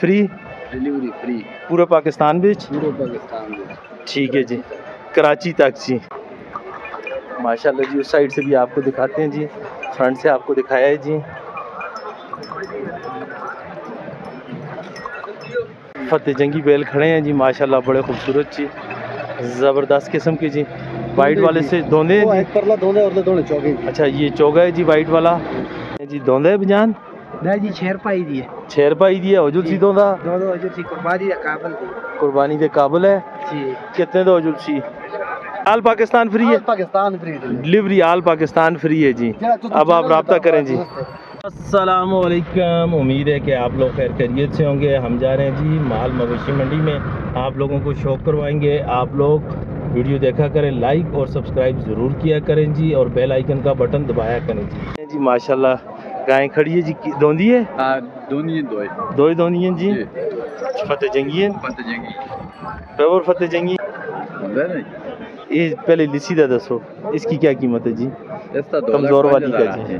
Free delivery free पूरे पाकिस्तान बिच पूरे पाकिस्तान में। ठीक है जी, कराची तक जी। माशाल्लाह जी, उस साइड से भी आपको दिखाते हैं जी, फ्रंट से आपको दिखाया है जी। फतेह जंगी बैल खड़े हैं जी माशाल्लाह, बड़े खूबसूरत जी, ज़बरदस्त किस्म के जी। वाइट वाले से दोंदे हैं जी, परला दोंदे और दोंदे चौके। अच्छा ये चौगा है जी वाइट वाला जी। दोंदे है बजान नहीं जी, 6 रुपए ही दिए, 6 रुपए दिया हजूर सी दोंदा दोनों हजूर सी कुर्बानी का काबिल दी कुर्बानी के काबिल है जी। कितने दो हजूर सी? आल पाकिस्तान फ्री है, पाकिस्तान फ्री डिलीवरी आल पाकिस्तान फ्री है जी। अब आप रब्ता करें जी। अस्सलामुअलैकुम, उम्मीद है कि आप लोग खैर खैरियत से होंगे। हम जा रहे हैं जी माल मवेशी मंडी में, आप लोगों को शौक करवाएंगे। आप लोग वीडियो देखा करें, लाइक और सब्सक्राइब ज़रूर किया करें जी, और बेल आइकन का बटन दबाया करें जी। माशाल्लाह गाय खड़ी है जी, दोंदी है? हाँ, दोनी दो ही दोंदी हैं जी। फतेह जंगी है, प्योर फतेह जंगी। ये पहले लिसी दा दसो, इसकी क्या कीमत है जी? कमज़ोर वाली का जी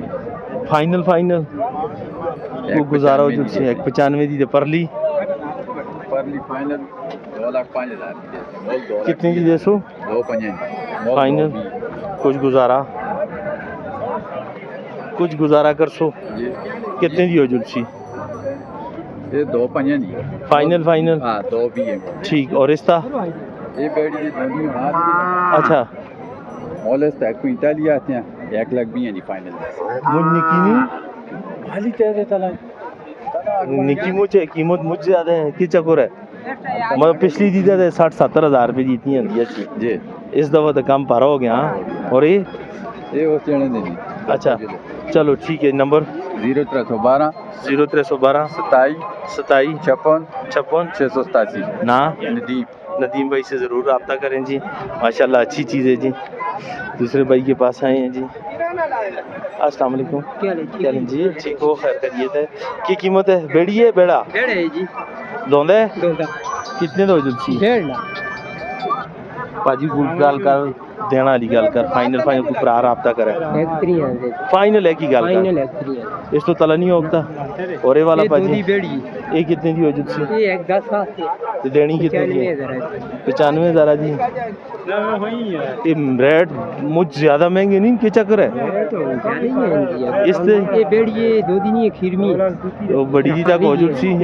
फाइनल वो गुजारा हो जो 195 दी परली फाइनल 2,05,000 कितने की दसो? 2,5 फाइनल कुछ गुजारा कर सो कितने दी हो जुलसी? ये 2,5 नहीं फाइनल हाँ 2 भी है ठीक। और रिश्ता ये बेड़ी दोनी अच्छा मौले तक 45 आते हैं, 1 लाख भी है नहीं फाइनल मुझ निकी नहीं हाली तय देता निकी मुझे कीमत मुझ ज्यादा है कि चक्कर है, मतलब पिछली दी था 60-70 हज़ार रुपये जीती है जी। इस दफ़ा तो कम पारा हो गया। और ये वो चढ़ने देनी। अच्छा चलो ठीक है। नंबर 0312 27 56 687 ना नदीम नदीम भाई से ज़रूर रब्ता करें जी। माशाल्लाह अच्छी चीज़ है जी। दूसरे भाई के पास आए हैं जी। अस्सलाम वालेकुम, क्या हाल जी? ठीक हो, खैर खैरियत है? की कीमत है? बेड़ी है बेड़ा है जी, दोंदा है दोंदा कितने दो जुलसी? 1.5 लाख पाजी गल कर देना वाली गल कर, फाइनल को भरा रब्ता करे फाइनल है की गल कर, इस तो तला नहीं होता। और ये वाला पाजी ये कितने दी हो जुलसी? ये 10 तो देनी कितने की? 95,000 जी। ये रेट मुझ ज्यादा महंगे नहीं, क्या चक्कर है? इस ये बेड़ी 2 दिन ये खीरमी वो बड़ी दी तक हो जुलसी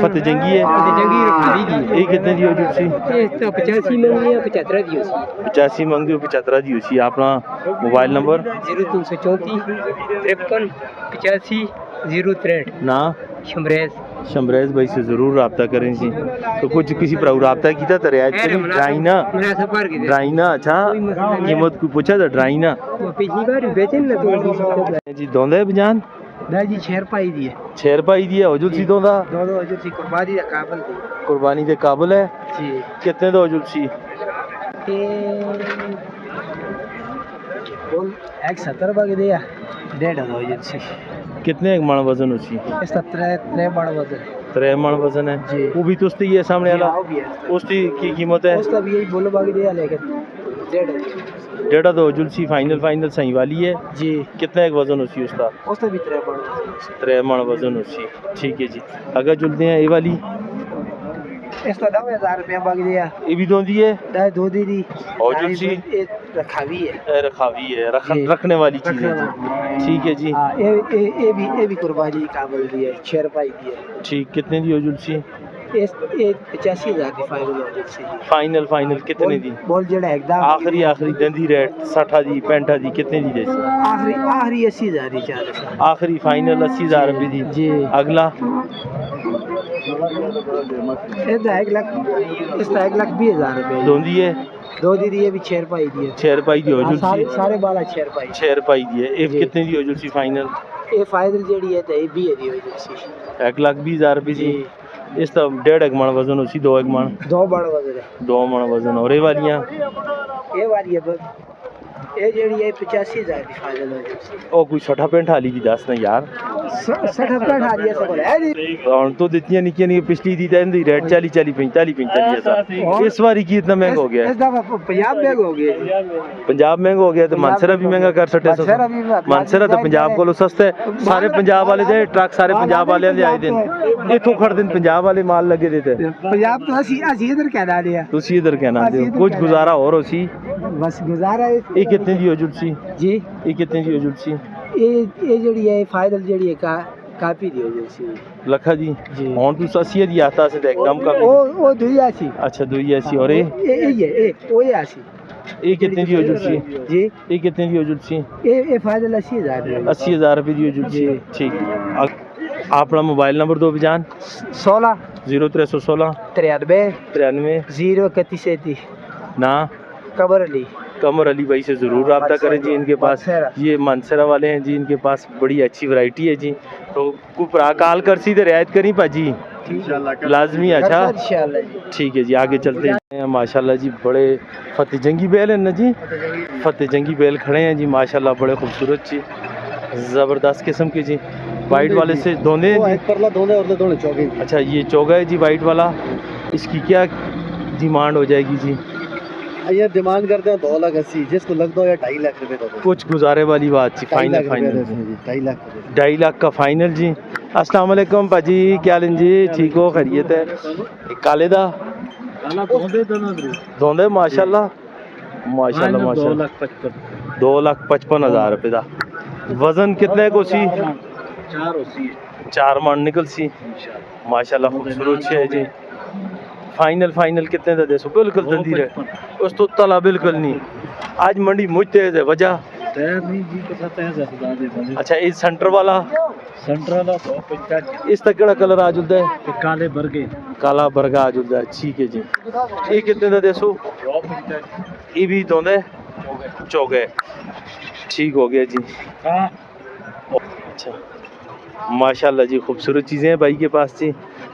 फतेह जंगी है। ये कितने दी हो जुलसी? ये तो 85 मंगी है, 75 दी होसी 85 मंगी 75 दी होसी। अपना मोबाइल नंबर 0334 53 85 063 ना शमरेज भाई से ज़रूर रब्ता करें जी। तो कुछ किसी पर रब्ता किया तो रियायत ड्राइना अच्छा कीमत को पूछा था ड्राइना पिछली बार बेचे ना तो जी। दोंदा है बजान जी 6 रुपए दिए 6 रुपए दिए हजूर सी दोंदा दोनों हजूर सी कुर्बानी के काबिल है जी। कितने दो हजूर सी? 170 रुपए दिया 1.5 हजूर सी। कितने एक मण वजन उसी? 3 मण वजन 3 मण वजन है जी। वो भी तुस्ती है सामने वाला उसकी की कीमत है? उसका भी यही बोलो बाकी दिया लेकिन 1.5 दो जुलसी फाइनल सही वाली है जी। कितना एक वजन उसी उसका भी 3 मण वजन उसी ठीक है जी। अगर जुलते हैं ये वाली इसका 10,000 रुपया बाकी दिया ये भी दोंदी है दो दी और जुलसी रखावी है रखने वाली चीज है जी। ठीक है जी। ये भी कुर्बानी काबिल दी है 6 रुपए दी है ठीक। कितने दी हो जुलसी? 85,000 की फाइनल कितने दी? बोल जड़ा एकदम आखिरी दंदी रेट 60 दी 65 दी कितने दी जैसे? आखिरी 80,000 की चार आखिरी फाइनल 80,000 रुपये दी जी। अगला 1,20,000 रुपये दोंदी है दो दी है भी 6 रुपए दी है 6 रुपए दी हो जुलसी सारे बाला 6 रुपए दी है। ये कितने दी हो जुलसी फाइनल? ये फाइनल जेडी है तो ये भी है दी हो जुलसी 1,20,000 रुपये दी। इस तो 1.5 मण वजन उसी 2 मण 2 मण वजन है 2 मण वजन। और ये वालियाँ ये वाली है बस ये जेडी है 85,000 की फाइनल है और कोई 60-65 हाली भी दस ना यार 60 आ रही है सब है जी और तो दित्तियां निक्कियां नहीं पिछली दी दी रेट 40 45 इस बारी की इतना महंगा हो गया है इस दफा पंजाब महंगा हो गया पंजाब महंगा हो गया तो मानसरा भी महंगा कर सटे मानसरा तो पंजाब को सस्ता है सारे पंजाब वाले दे ट्रक सारे पंजाब वाले दे आए दिन इथों खड़ दिन पंजाब वाले माल लगे देते पंजाब तो ਅਸੀਂ इधर कहना लिया तुसी इधर कहना दे कुछ गुजारा और हो सी बस गुजारा है ये कितने दी हो जुड़सी जी ये कितने दी हो जुड़सी ये जेडी है फाइनल जेडी है का काफी दी हो जुड़सी लखा जी हुन तू 80 दी आता से एकदम का ओ 82 अच्छा 82 और ये ओ 80 ये कितने दी हो जुड़सी जी ये कितने दी हो जुड़सी ये फाइनल 80,000 रुपए दी हो जुड़सी ठीक अपना मोबाइल नंबर दो बिजान 16 0316 93 031 ना कमर अली भाई से ज़रूर रब्ता करें जी इनके पास ये मानसरा वाले हैं जी इनके पास बड़ी अच्छी वैरायटी है जी तो कुपरा काल कर सीधे रियायत करी पाजी लाजमी अच्छा ठीक है जी आगे चलते हैं माशाल्लाह जी बड़े फतेह जंगी बैल हैं ना जी फतेह जंगी बैल खड़े हैं जी माशाल्लाह बड़े खूबसूरत जी ज़बरदस्त किस्म के जी वाइट वाले से दोने अच्छा ये चौगा है जी वाइट वाला इसकी क्या डिमांड हो जाएगी जी ये डिमांड करते हैं 2,80,000 जिसको लग दो या 2.5 लाख रुपए दो कुछ गुजारे वाली बात जी फाइनल 2.5 लाख का फाइनल जी अस्सलाम वालेकुम पाजी क्या हाल जी ठीक हो खैरियत है काले दा दोंदे माशाल्लाह माशाल्लाह 2,55,000 रुपए दा वजन कितने को सी 4 मन निकल सी माशाल्लाह खूबसूरत है जी फाइनल कितने दा देसो बिल्कुल जल्दी रहे उस तो तला बिल्कुल नहीं आज मंडी मुझ तेज है वजह अच्छा ये सेंटर वाला इस तक केड़ा कलर आ जुलदा है काला बरगा आ जुलदा है ठीक है जी ये कितने दा देसो ये भी दोंदे चौगे ठीक हो गया जी अच्छा माशाल्लाह जी खूबसूरत चीज़ें हैं भाई के पास जी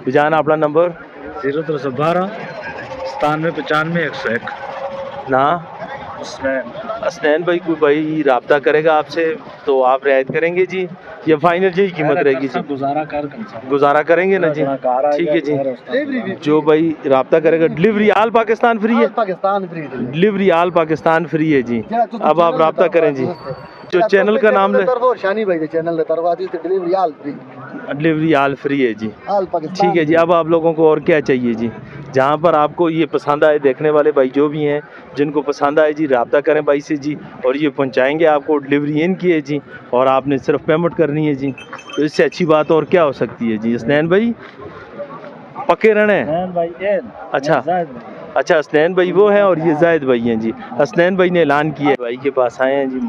बिजान अपना नंबर 0312 97 95 101 ना असनैन भाई कोई भाई रब्ता करेगा आपसे तो आप रियायत करेंगे जी या फाइनल यही कीमत रहेगी जी गुजारा करेंगे ना जी ठीक है जी जो भाई रब्ता करेगा डिलीवरी आल पाकिस्तान फ्री है डिलीवरी आल पाकिस्तान फ्री है जी अब आप रब्ता करें जी जो चैनल का नाम शानी भाई चैनल डिलीवरी आल फ्री है जी ठीक है जी अब आप लोगों को और क्या चाहिए जी जहाँ पर आपको ये पसंद आए देखने वाले भाई जो भी हैं जिनको पसंद आए जी रब्ता करें भाई से जी और ये पहुँचाएंगे आपको डिलीवरी इनकी है जी और आपने सिर्फ पेमेंट करनी है जी तो इससे अच्छी बात और क्या हो सकती है जी हसनैन भाई पक्के रहने अच्छा हसनैन भाई वो हैं और ये जायद भाई हैं जी हसनैन भाई ने ऐलान किया है भाई के पास आए हैं जी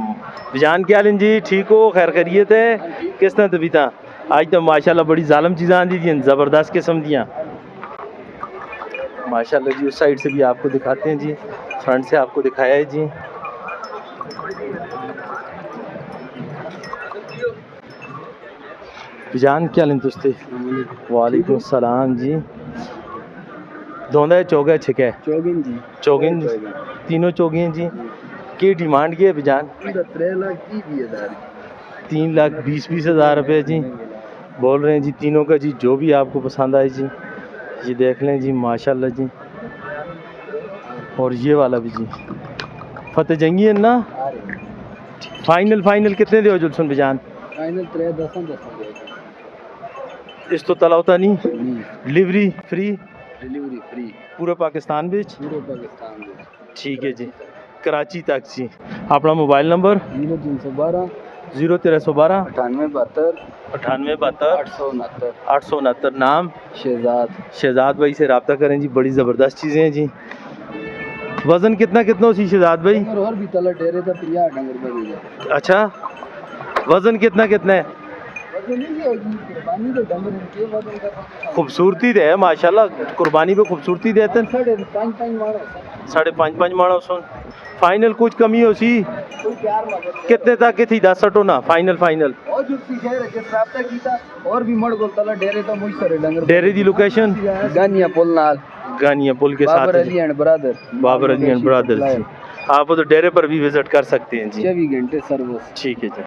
बिजान क्या लें जी ठीक हो खैर खैरियत है किस तरह तभी था आज तो माशाल्लाह बड़ी जालम चीज़ें आंदी थी ज़बरदस्त किस्म दियाँ माशाल्लाह जी उस साइड से भी आपको दिखाते हैं जी फ्रंट से आपको दिखाया है जी बिजान क्या लें तुस्ते वालेकुम सलाम जी दोंदा है चौगा है छिका है चौगिन तीनों चौगी हैं जी की डिमांड की है बिजान 3,20,20,000 रुपये जी बोल रहे हैं जी तीनों का जी जो भी आपको पसंद आए जी ये देख लें जी माशाल्लाह जी और ये वाला भी जी फतेह जंगी है ना फाइनल कितने दे जुलसन बिजान इस तो तला होता नहीं डिलीवरी फ्री पूरे पाकिस्तान बिच ठीक है जी कराची तक जी अपना मोबाइल नंबर 0312 98 869 नाम शहजाद भाई से रब्ता करें जी बड़ी ज़बरदस्त चीज़ें हैं जी वज़न कितना सी शहजाद भाई अच्छा वज़न कितना है खूबसूरती दे है माशाल्लाह कुर्बानी पे खूबसूरती देते हैं 5.5 माणो सुन फाइनल कुछ कमी हो सी कितने तक थी 10 सटो ना फाइनल और भी मड़ गोल तला डेरे तो मुझ सरे डंगर डेरे दी लोकेशन गानिया पुल के साथ बाबर अली एंड ब्रदर्स आप तो डेरे पर भी विजिट कर सकते हैं जी। 24 घंटे सर्विस। ठीक है जी।